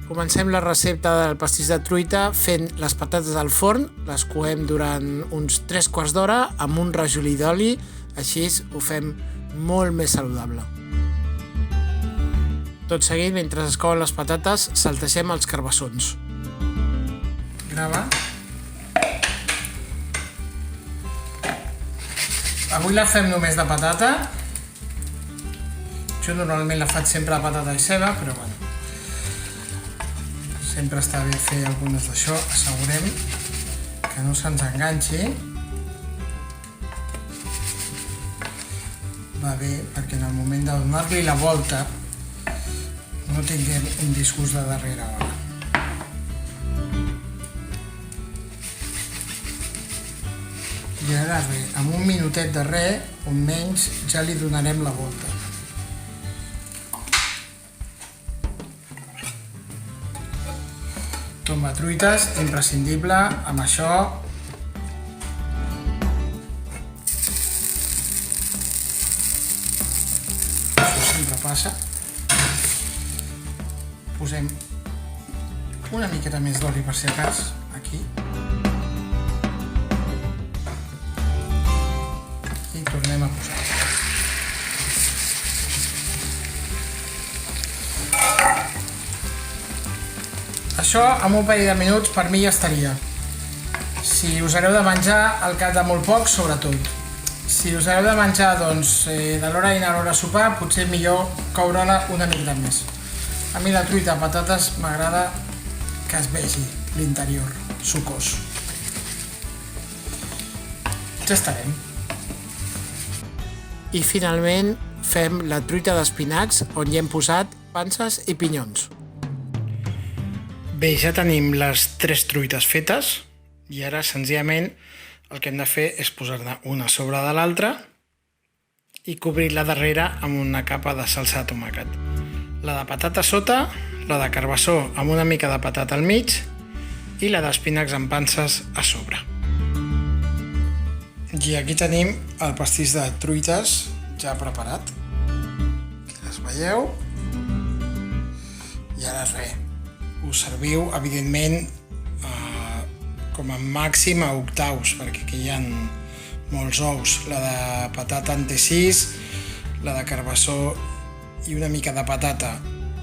Comencem la recepta del pastís de truita fent les patates al forn, les coem durant uns 3/4 d'hora amb un rajolí d'oli, així ho fem molt més saludable. Tot seguit, mentre es couen les patates, salteixem els carbassons. Grava. Avui la fem només de patata. Jo normalment la faig sempre de patata i ceba, però bueno. Sempre està bé fer algunes d'això. Assegurem que no se'ns enganxi. Va bé perquè en el moment de donar-li la volta no tinguem un disgust de darrere hora. I ara bé, amb un minutet de res, o menys, ja li donarem la volta. Tomba truites, imprescindible, amb això. Això sempre passa. Posem una miqueta més d'oli per si acas, aquí. I tornem a posar. Això, amb un parell de minuts, per mi ja estaria. Si us haureu de menjar al cap de molt poc, sobretot. Si us haureu de menjar de l'hora dinar a l'hora sopar, potser millor coure-la una miqueta més. A mi la truita de patates m'agrada que es vegi l'interior sucós. Ja estarem. I finalment fem la truita d'espinacs on hi hem posat panses i pinyons. Bé, ja tenim les 3 truites fetes i ara senzillament el que hem de fer és posar-ne una sobre de l'altra i cobrir-la darrere amb una capa de salsa de tomàquet. La de patata sota, la de carbassó amb una mica de patata al mig i la d'espinacs amb panses a sobre. I aquí tenim el pastís de truites ja preparat. Aquí les veieu. I ara res, us serviu, evidentment, com a màxim a octaus, perquè aquí hi ha molts ous. La de patata en té 6, la de carbassó i una mica de patata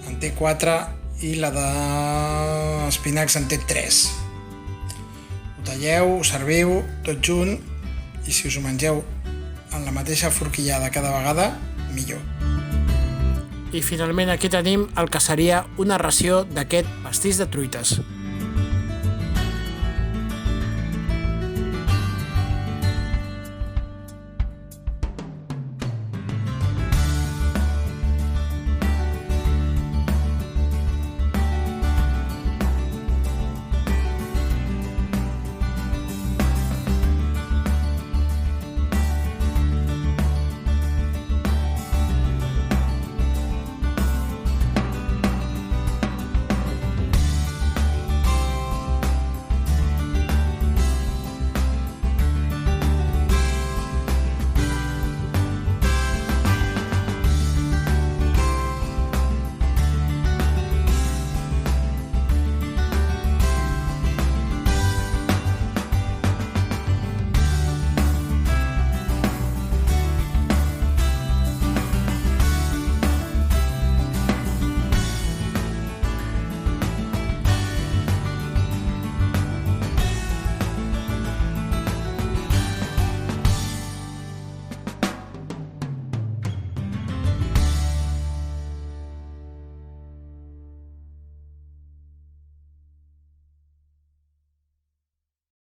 en té 4 i la d'espinacs en té 3. Ho talleu, ho serviu tot junt i si us ho mengeu en la mateixa forquillada cada vegada, millor. I finalment aquí tenim el que seria una ració d'aquest pastís de truites.